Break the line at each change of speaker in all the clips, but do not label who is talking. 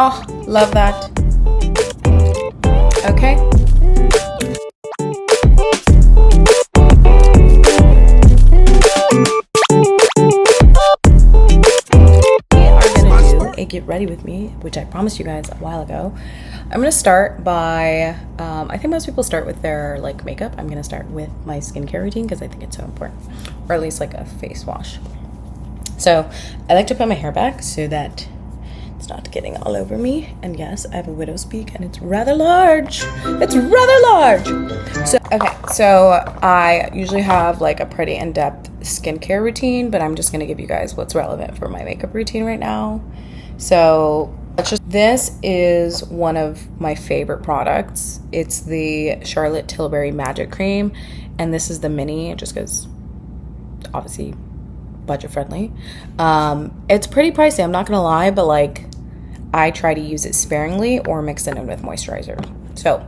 Oh, love that. Okay. We are gonna do a get ready with me, which I promised you guys a while ago. I'm gonna start by, I think most people start with their like makeup. I'm gonna start with my skincare routine because I think it's so important, or at least like a face wash. So I like to put my hair back so that it's not getting all over me. And yes, I have a widow's peak and it's rather large. It's rather large. So I usually have like a pretty in-depth skincare routine, but I'm just gonna give you guys what's relevant for my makeup routine right now. So this is one of my favorite products. It's the Charlotte Tilbury Magic Cream, and this is the mini, just because obviously budget friendly. It's pretty pricey, I'm not gonna lie, but like I try to use it sparingly or mix it in with moisturizer. So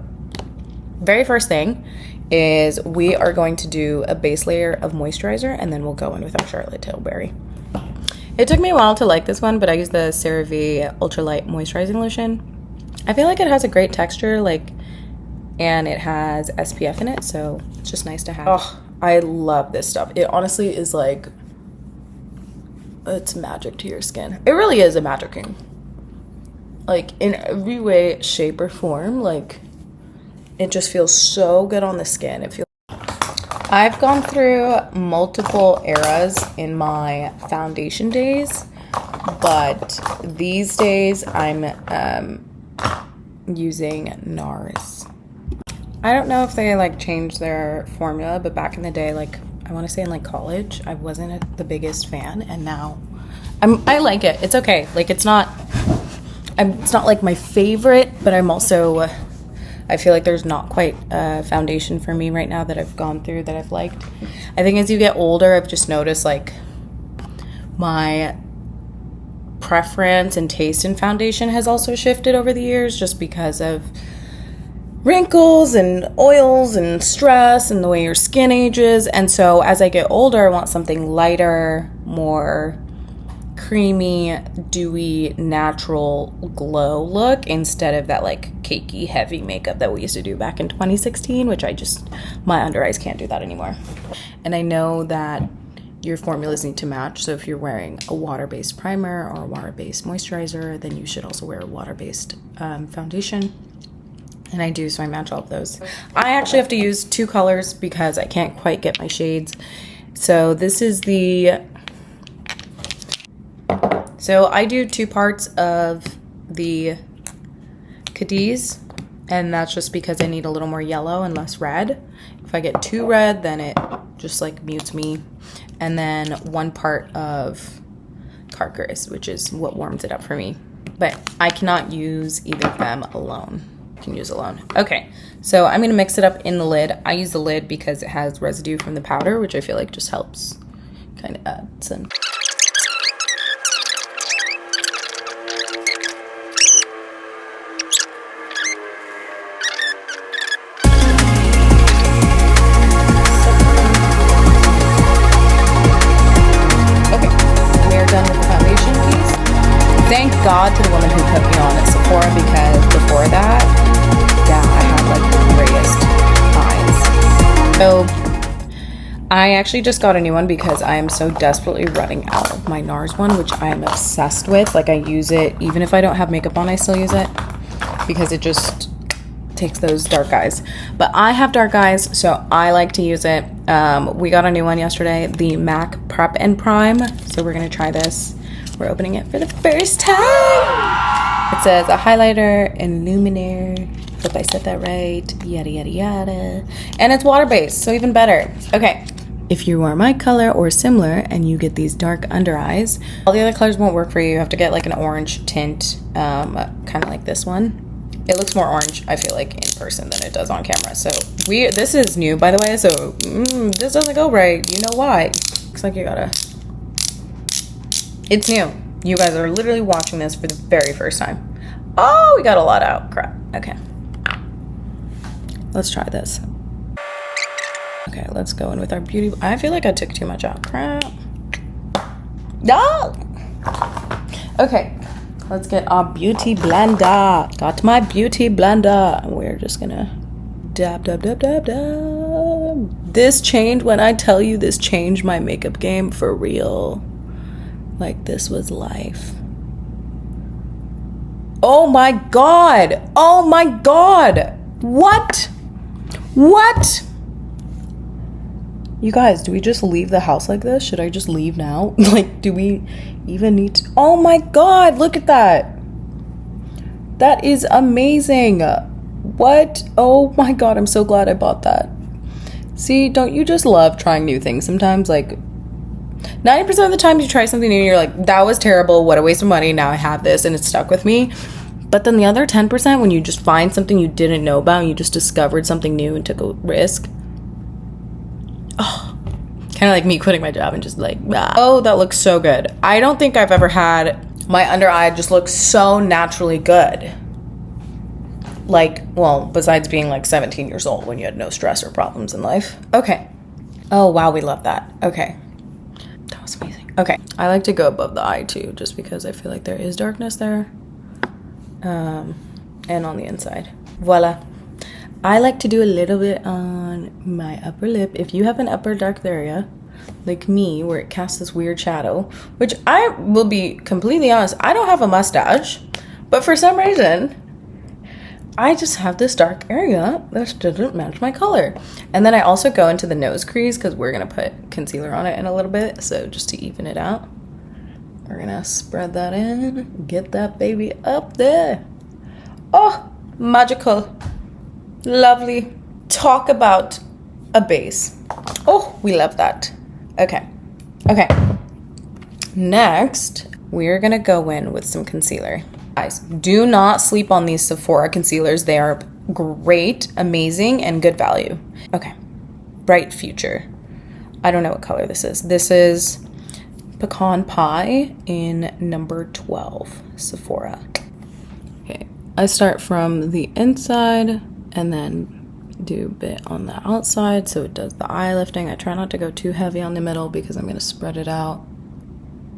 very first thing is we are going to do a base layer of moisturizer, and then we'll go in with our Charlotte Tilbury. It took me a while to like this one, but I use the CeraVe Ultralight Moisturizing Lotion. I feel like it has a great texture, and it has SPF in it, so it's just nice to have. Oh, I love this stuff. It honestly is like, it's magic to your skin. It really is a magic cream. Like in every way, shape, or form, like it just feels so good on the skin. I've gone through multiple eras in my foundation days, but these days I'm using NARS. I don't know if they like changed their formula, but back in the day, like I want to say in like college, I wasn't the biggest fan, and now I like it. It's okay. Like it's not like my favorite, but I'm also I feel like there's not quite a foundation for me right now that I've gone through that I've liked. I think as you get older, I've just noticed like my preference and taste in foundation has also shifted over the years, just because of wrinkles and oils and stress and the way your skin ages. And so as I get older, I want something lighter, more creamy, dewy, natural glow look instead of that like cakey, heavy makeup that we used to do back in 2016, which my under eyes can't do that anymore. And I know that your formulas need to match, so if you're wearing a water-based primer or a water-based moisturizer, then you should also wear a water-based foundation. And I do, so I match all of those. I actually have to use two colors because I can't quite get my shades. So this is so I do 2 parts of the Cadiz, and that's just because I need a little more yellow and less red. If I get too red, then it just like mutes me. And then 1 part of Carcris, which is what warms it up for me. But I cannot use either of them alone. I can use alone. Okay, so I'm gonna mix it up in the lid. I use the lid because it has residue from the powder, which I feel like just helps kind of add some. Thank God to the woman who put me on at Sephora, because before that, yeah, I had like the greatest eyes. So I actually just got a new one because I am so desperately running out of my NARS one, which I am obsessed with. Like I use it, even if I don't have makeup on, I still use it because it just takes those dark eyes. But I have dark eyes, so I like to use it. We got a new one yesterday, the MAC Prep and Prime. So we're gonna try this. We're opening it for the first time. It says a highlighter and luminaire. Hope I said that right. Yada, yada, yada. And it's water-based, so even better. Okay. If you are my color or similar and you get these dark under eyes, all the other colors won't work for you. You have to get like an orange tint, kind of like this one. It looks more orange, I feel like, in person than it does on camera. So this is new, by the way, so this doesn't go right. You know why. Looks like you gotta... It's new. You guys are literally watching this for the very first time. Oh, we got a lot out. Crap. Okay. Let's try this. Okay, let's go in with our beauty. I feel like I took too much out. Crap. No! Okay. let's get our beauty blender. Got my beauty blender. We're just gonna dab, dab, dab, dab, dab. This changed, when I tell you this changed my makeup game for real. Like, this was life. Oh my God. Oh my God. What? What? You guys, do we just leave the house like this? Should I just leave now? Like, do we even need to? Oh my God, look at that. That is amazing. What? Oh my God, I'm so glad I bought that. See, don't you just love trying new things sometimes? Like, 90% of the time you try something new and you're like, that was terrible, what a waste of money, now I have this and it's stuck with me. But then the other 10%, when you just find something you didn't know about and you just discovered something new and took a risk. Oh, kind of like me quitting my job and just like, ah. Oh, that looks so good. I don't think I've ever had my under eye just look so naturally good. Like, well, besides being like 17 years old when you had no stress or problems in life. Okay. Oh, wow, we love that. Okay. That was amazing. Okay. I like to go above the eye too, just because I feel like there is darkness there. And on the inside. Voila. I like to do a little bit on my upper lip. If you have an upper dark area, like me, where it casts this weird shadow, which I will be completely honest, I don't have a mustache, but for some reason, I just have this dark area that doesn't match my color. And then I also go into the nose crease because we're going to put concealer on it in a little bit. So just to even it out, we're going to spread that in, get that baby up there. Oh, magical. Lovely. Talk about a base. Oh, we love that. Okay. Okay. Next, we're going to go in with some concealer. Guys, do not sleep on these Sephora concealers. They are great, amazing, and good value. Okay, Bright Future. I don't know what color this is. This is Pecan Pie in number 12, Sephora. Okay, I start from the inside and then do a bit on the outside so it does the eye lifting. I try not to go too heavy on the middle because I'm going to spread it out.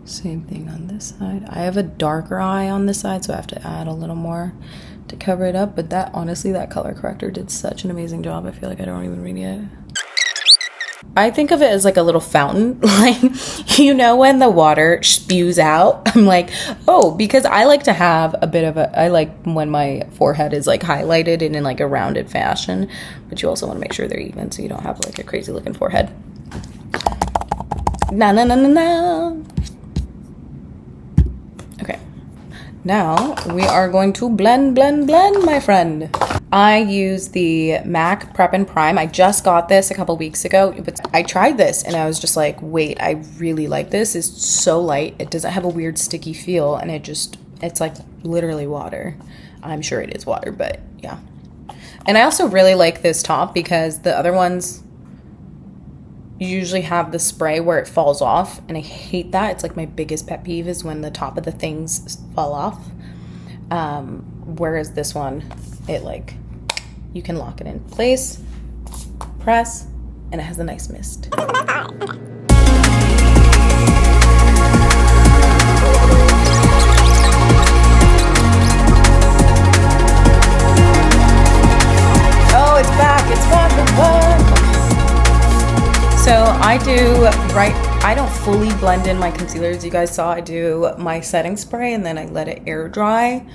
Same thing on this side. I have a darker eye on this side, so I have to add a little more to cover it up. But that, honestly, that color corrector did such an amazing job. I feel like I don't even read it. I think of it as like a little fountain. Like, you know, when the water spews out, I'm like, oh, because I like to have a bit of a, I like when my forehead is like highlighted and in like a rounded fashion, but you also want to make sure they're even so you don't have like a crazy looking forehead. Na na na na na. Okay, now we are going to blend, blend, blend, my friend. I use the MAC Prep and Prime. I just got this a couple weeks ago, but I tried this and I was just like, wait, I really like this. It's so light. It doesn't have a weird sticky feel and it's like literally water. I'm sure it is water, but yeah. And I also really like this top because the other ones you usually have the spray where it falls off, and I hate that. It's like my biggest pet peeve is when the top of the things fall off. Whereas this one, it like, you can lock it in place, press, and it has a nice mist. Oh, it's back, it's back. So I don't fully blend in my concealers. You guys saw I do my setting spray and then I let it air dry.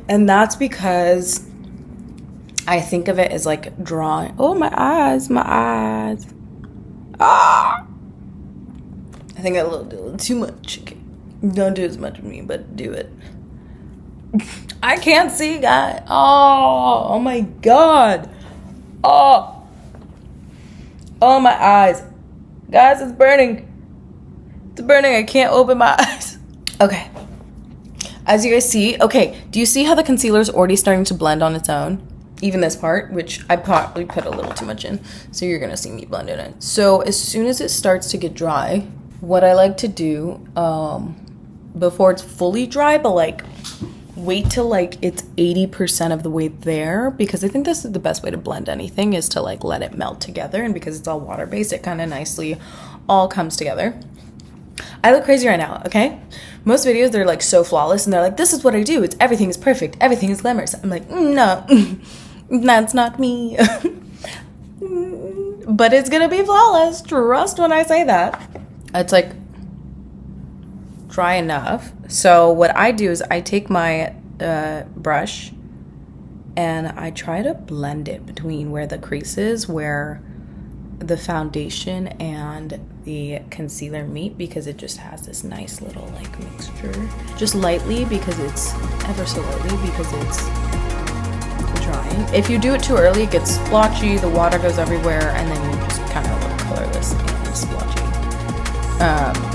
And that's because I think of it as like drawing. Oh, my eyes, my eyes. Ah! I think I did a little too much. Okay. Don't do as much with me, but do it. I can't see, guys. Oh my God. Oh, my eyes. Guys, it's burning. It's burning. I can't open my eyes. Okay. As you guys see, okay, do you see how the concealer is already starting to blend on its own? Even this part, which I probably put a little too much in. So you're going to see me blend in it. So as soon as it starts to get dry, what I like to do, before it's fully dry, but like wait till like it's 80% of the way there, because I think this is the best way to blend anything is to like let it melt together, and because it's all water based it kind of nicely all comes together. I look crazy right now, okay? Most videos, they're like so flawless and they're like, this is what I do. It's everything is perfect. Everything is glamorous. I'm like, no, that's not me. But it's gonna be flawless. Trust when I say that. It's like dry enough. So what I do is I take my brush and I try to blend it between where the crease is, where the foundation and the concealer meet, because it just has this nice little like mixture. Just lightly, because it's ever so lightly, because it's drying. If you do it too early, it gets splotchy, the water goes everywhere, and then you just kind of look colorless and splotchy.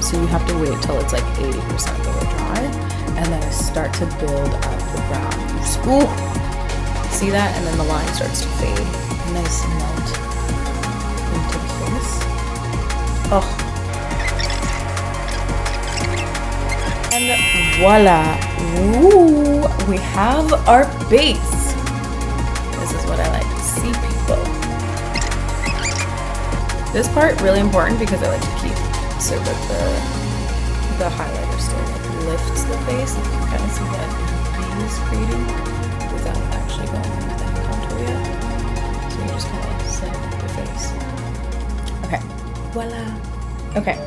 So you have to wait till it's like 80% of the way dry, and then start to build up the brown. Ooh, see that? And then the line starts to fade. Nice melt into the face. Oh. And voila. Ooh, we have our base. This is what I like to see, people. This part really important because I like to keep so that the highlighter still like lifts the face. You can kind of see that V is creating without actually going into that contour yet. So you just kind of set the face. Okay, voila. Okay,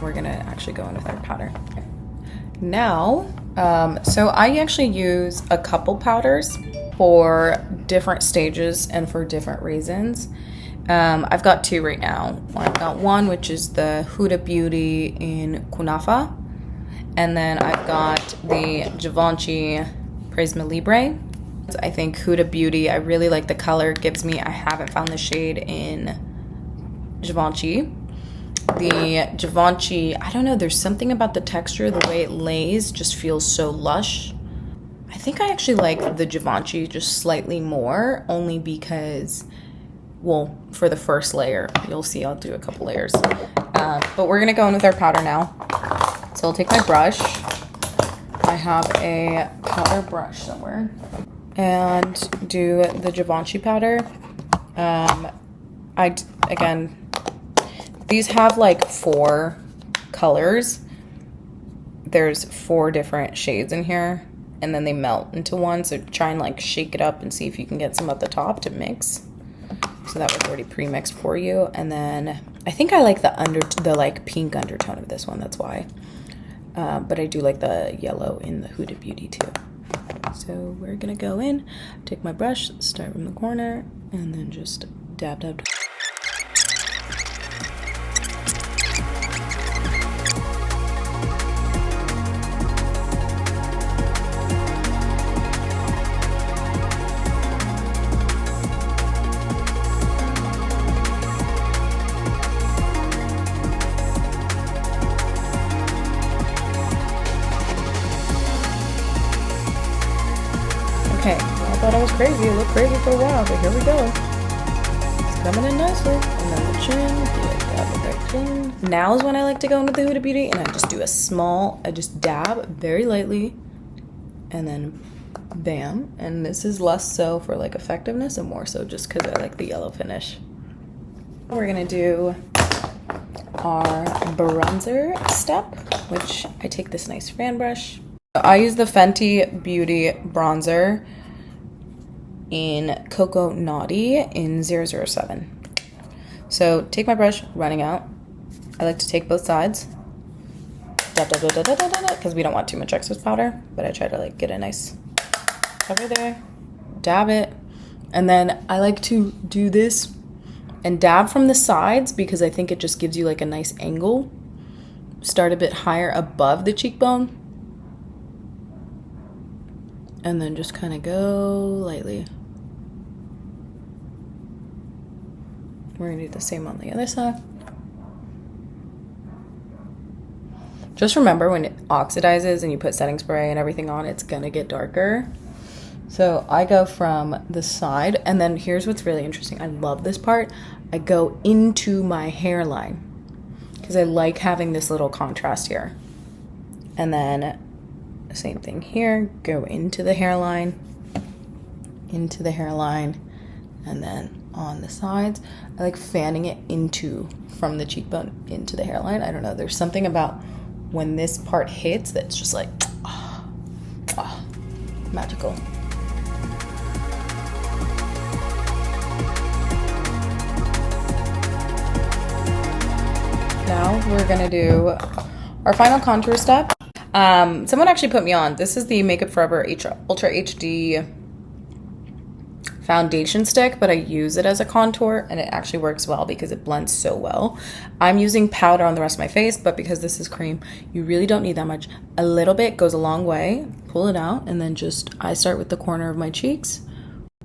we're gonna actually go in with our powder. Okay. Now, so I actually use a couple powders for different stages and for different reasons. I've got two right now. I've got one, which is the Huda Beauty in Kunafa. And then I've got the Givenchy Prisma Libre. I think Huda Beauty, I really like the color it gives me. I haven't found the shade in Givenchy. The Givenchy, I don't know, there's something about the texture, the way it lays just feels so lush. I think I actually like the Givenchy just slightly more, only because, well, for the first layer, you'll see I'll do a couple layers. But we're gonna go in with our powder now. So I'll take my brush. I have a powder brush somewhere. And do the Givenchy powder. Again, these have like 4 colors. There's 4 different shades in here, and then they melt into one. So try and like shake it up and see if you can get some at the top to mix. So that was already pre-mixed for you. And then I think I like the like pink undertone of this one. That's why. But I do like the yellow in the Huda Beauty too. So we're gonna go in, take my brush, start from the corner, and then just dab, dab, dab. Okay, I thought I was crazy. It looked crazy for a while, but here we go. It's coming in nicely. And then the chin, do like dab with that chin. Now is when I like to go into the Huda Beauty, and I just do I just dab very lightly, and then bam. And this is less so for like effectiveness and more so just because I like the yellow finish. We're gonna do our bronzer step, which I take this nice fan brush. I use the Fenty Beauty bronzer in Cocoa Naughty in 007. So take my brush, running out. I like to take both sides, because we don't want too much excess powder, but I try to like get a nice cover there, dab it, and then I like to do this and dab from the sides because I think it just gives you like a nice angle. Start a bit higher above the cheekbone, and then just kind of go lightly. We're gonna do the same on the other side. Just remember, when it oxidizes and you put setting spray and everything on, it's gonna get darker. So I go from the side, and then here's what's really interesting. I love this part. I go into my hairline because I like having this little contrast here. And then same thing here, go into the hairline, and then on the sides. I like fanning it from the cheekbone into the hairline. I don't know, there's something about when this part hits, that's just like, magical. Now we're gonna do our final contour step. Someone actually put me on. This is the Makeup Forever Ultra HD foundation stick, but I use it as a contour and it actually works well because it blends so well. I'm using powder on the rest of my face, but because this is cream, you really don't need that much. A little bit goes a long way. Pull it out, and then I start with the corner of my cheeks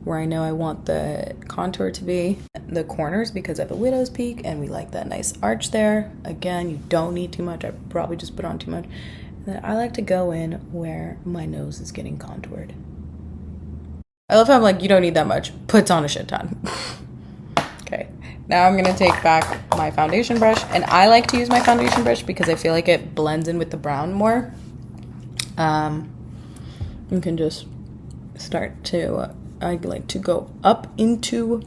where I know I want the contour to be. The corners, because I have a widow's peak and we like that nice arch there. Again, you don't need too much. I probably just put on too much. And then I like to go in where my nose is getting contoured. I love how I'm like, you don't need that much. Puts on a shit ton. Okay, now I'm gonna take back my foundation brush, and I like to use my foundation brush because I feel like it blends in with the brown more. You can just start to, I like to go up into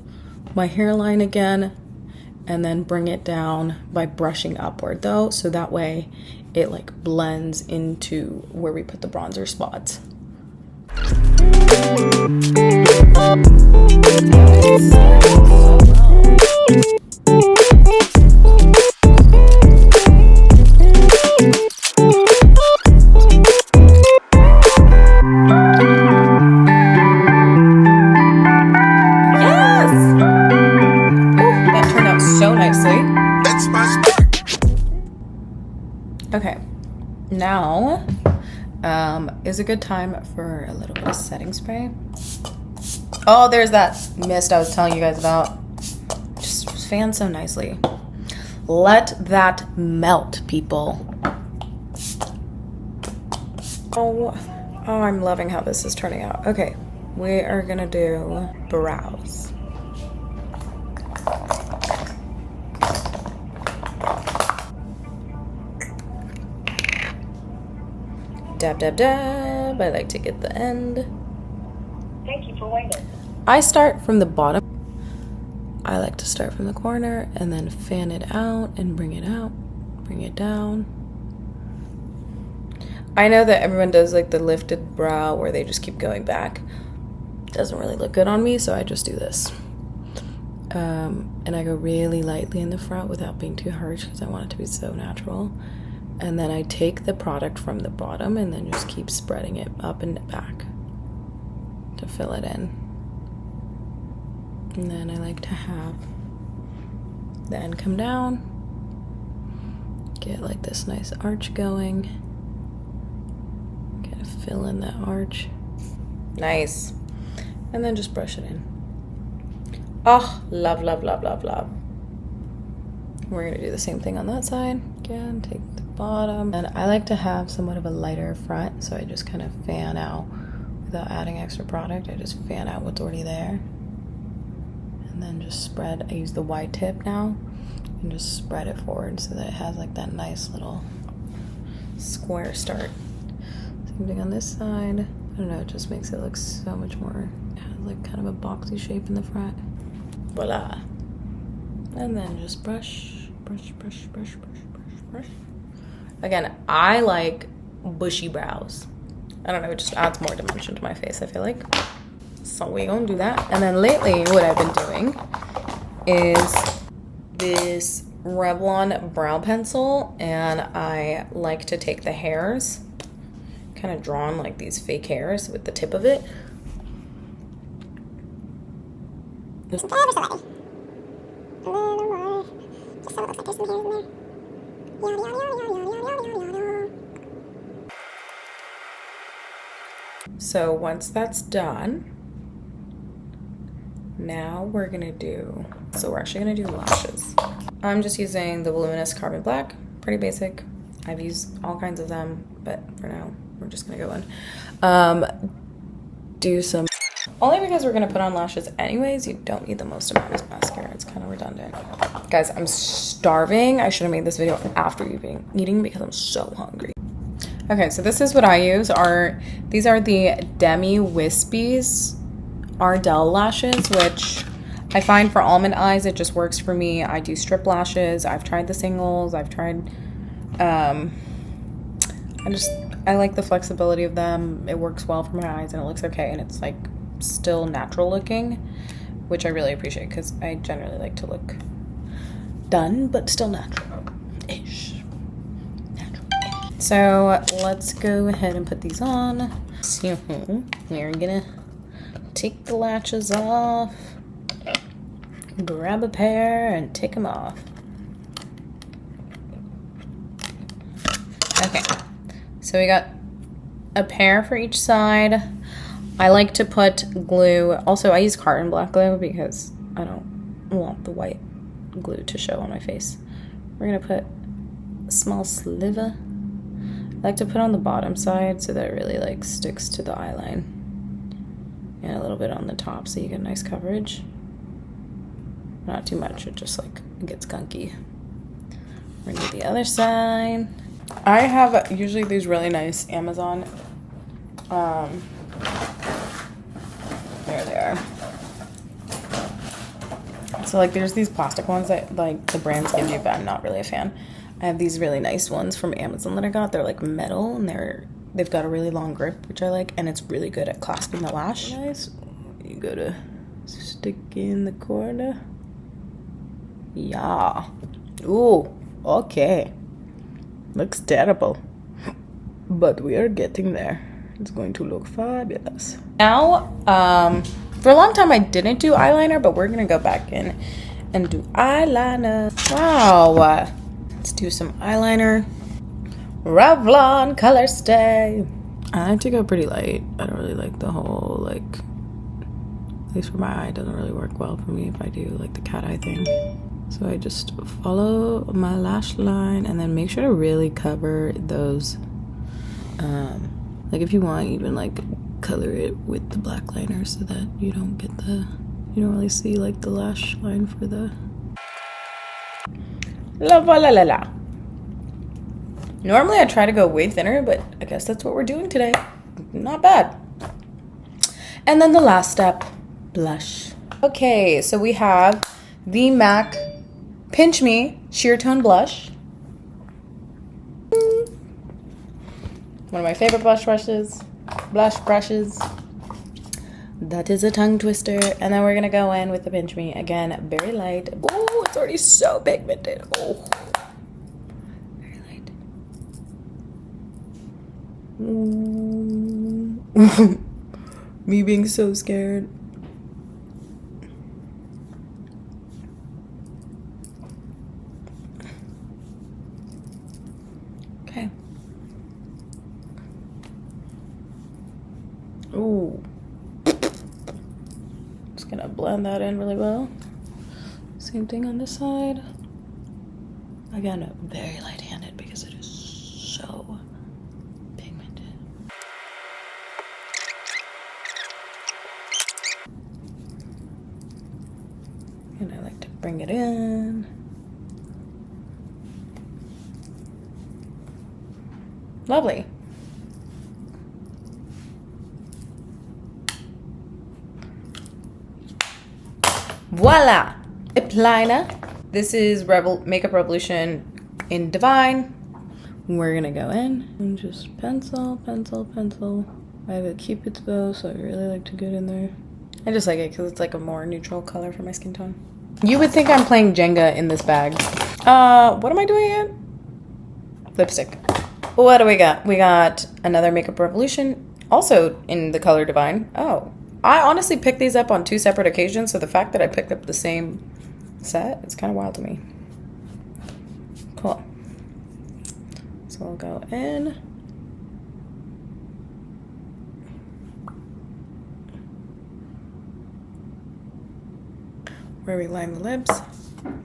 my hairline again, and then bring it down by brushing upward though, so that way it like blends into where we put the bronzer spots. Okay, now is a good time for a little bit of setting spray. Oh, there's that mist I was telling you guys about. Just fan so nicely. Let that melt, people. Oh, I'm loving how this is turning out. Okay, we are gonna do brows. Dab, dab, dab. I like to get the end.
Thank you for waiting.
I start from the bottom. I like to start from the corner and then fan it out and bring it out, bring it down. I know that everyone does like the lifted brow where they just keep going back. Doesn't really look good on me, so I just do this. And I go really lightly in the front without being too harsh because I want it to be so natural. And then I take the product from the bottom and then just keep spreading it up and back to fill it in. And then I like to have the end come down, get like this nice arch going, kind of fill in that arch. Nice. And then just brush it in. Oh, love, love, love, love, love. We're gonna do the same thing on that side. Again, take the bottom. And I like to have somewhat of a lighter front, so I just kind of fan out without adding extra product. I just fan out what's already there. And then just spread. I use the wide tip now and just spread it forward so that it has like that nice little square start. Same thing on this side. I don't know, it just makes it look so much more, it has like kind of a boxy shape in the front. Voila. And then just brush, brush, brush, brush, brush, brush, brush. Again, I like bushy brows. I don't know, it just adds more dimension to my face, I feel like. So we gonna do that. And then lately, what I've been doing is this Revlon brow pencil, and I like to take the hairs, kind of drawn like these fake hairs with the tip of it. Just ever so lightly. A little more. Just so it looks like there's some hairs in there. So once that's done, now we're gonna do, so we're actually gonna do lashes. I'm just using the Voluminous Carbon Black, pretty basic. I've used all kinds of them, but for now, we're just gonna go in. Do some, only because we're gonna put on lashes anyways, you don't need the most amount of mascara, it's kind of redundant. Guys, I'm starving. I should have made this video after eating because I'm so hungry. Okay, so this is what I use. These are the Demi Wispies Ardell lashes, which I find for almond eyes, it just works for me. I do strip lashes. I've tried the singles. I've tried I like the flexibility of them. It works well for my eyes and it looks okay, and it's like still natural looking, which I really appreciate because I generally like to look done but still natural-ish. So let's go ahead and put these on. So we're gonna take the lashes off, grab a pair and take them off. Okay, so we got a pair for each side. I like to put glue. Also, I use carton black glue because I don't want the white glue to show on my face. We're gonna put a small sliver. I like to put on the bottom side so that it really like sticks to the eye line, and a little bit on the top so you get nice coverage. Not too much, it just like gets gunky. We're gonna do the other side. I have usually these really nice Amazon, there they are. So like there's these plastic ones that like the brands give you, but I'm not really a fan. I have these really nice ones from Amazon that I got. They're like metal and they've got a really long grip, which I like, and it's really good at clasping the lash. Nice. You gotta stick in the corner. Yeah. Ooh, okay. Looks terrible, but we are getting there. It's going to look fabulous. Now, for a long time I didn't do eyeliner, but we're gonna go back in and do eyeliner. Wow. Let's do some eyeliner. Revlon Color Stay. I like to go pretty light. I don't really like the whole, like, at least for my eye, it doesn't really work well for me if I do like the cat eye thing. So I just follow my lash line and then make sure to really cover those. Like if you want, even like color it with the black liner so that you don't really see like the lash line for the. La la la la. Normally I try to go way thinner, but I guess that's what we're doing today. Not bad. And then the last step, blush. Okay, so we have the MAC Pinch Me Sheer Tone Blush. One of my favorite blush brushes. That is a tongue twister. And then we're gonna go in with the Pinch Me. Again, very light. Oh, it's already so pigmented. Oh, very light. Me being so scared. Okay. Ooh. Just gonna blend that in really well. Same thing on this side. Again, very light-handed because it is so pigmented. And I like to bring it in. Lovely. Voila! Eyeliner. This is Makeup Revolution in Divine. We're gonna go in and just pencil. I have a Cupid's bow, so I really like to get in there. I just like it because it's like a more neutral color for my skin tone. You would think I'm playing Jenga in this bag. What am I doing again? Lipstick. What do we got? We got another Makeup Revolution, also in the color Divine. Oh, I honestly picked these up on 2 separate occasions, so the fact that I picked up the same set, it's kind of wild to me. Cool. So we'll go in. Where we line the lips. And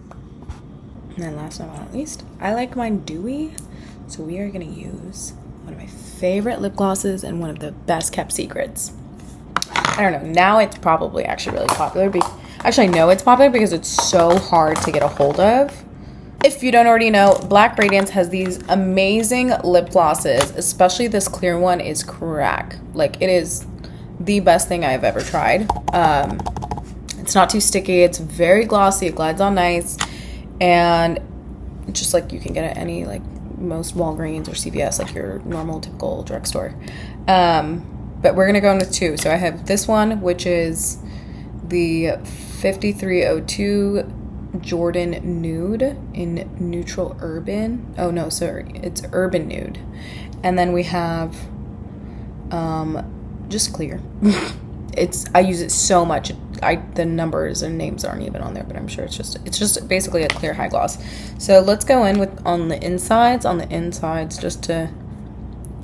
then last but not least, I like mine dewy, so we are gonna use one of my favorite lip glosses and one of the best kept secrets. I don't know, now it's probably actually really popular. Actually, I know it's popular because it's so hard to get a hold of. If you don't already know, Black Radiance has these amazing lip glosses, especially this clear one is crack. Like, it is the best thing I've ever tried. It's not too sticky, it's very glossy, it glides on nice, and just like you can get it at any like most Walgreens or CVS, like your normal typical drugstore. But we're gonna go in with two. So I have this one, which is the 5302 Jordan Nude in Neutral Urban. Oh no, sorry, it's Urban Nude. And then we have just clear. I use it so much. The numbers and names aren't even on there, but I'm sure it's just basically a clear high gloss. So let's go in with on the insides just to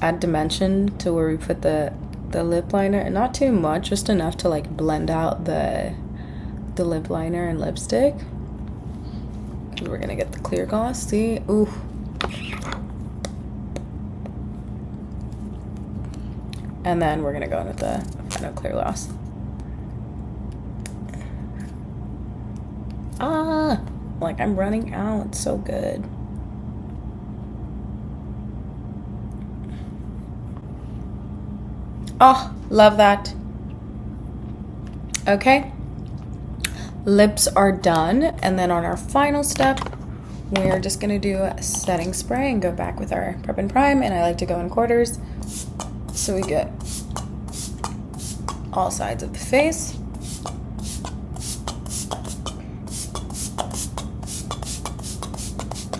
add dimension to where we put the lip liner, and not too much, just enough to like blend out the lip liner and lipstick. We're gonna get the clear gloss. See, ooh. And then we're gonna go in with the final clear gloss. Like I'm running out. It's so good. Oh, love that. Okay. Lips are done. And then on our final step, we're just gonna do a setting spray and go back with our Prep and Prime. And I like to go in quarters, so we get all sides of the face.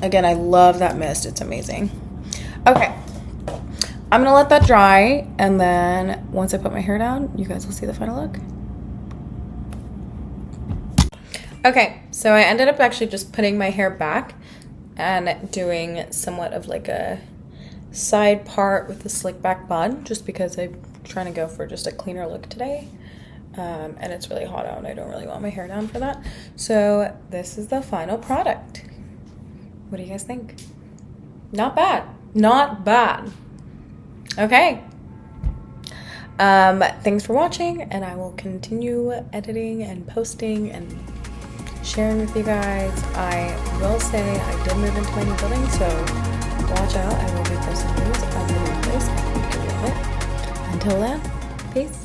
Again, I love that mist. It's amazing. Okay. I'm going to let that dry, and then once I put my hair down, you guys will see the final look. Okay, so I ended up actually just putting my hair back and doing somewhat of like a side part with the slick back bun, just because I'm trying to go for just a cleaner look today. And it's really hot out and I don't really want my hair down for that. So this is the final product. What do you guys think? Not bad. Not bad. Okay. Thanks for watching, and I will continue editing and posting and sharing with you guys. I will say I did move into my new building, so watch out. I will be posting news of the new place. Until then, peace.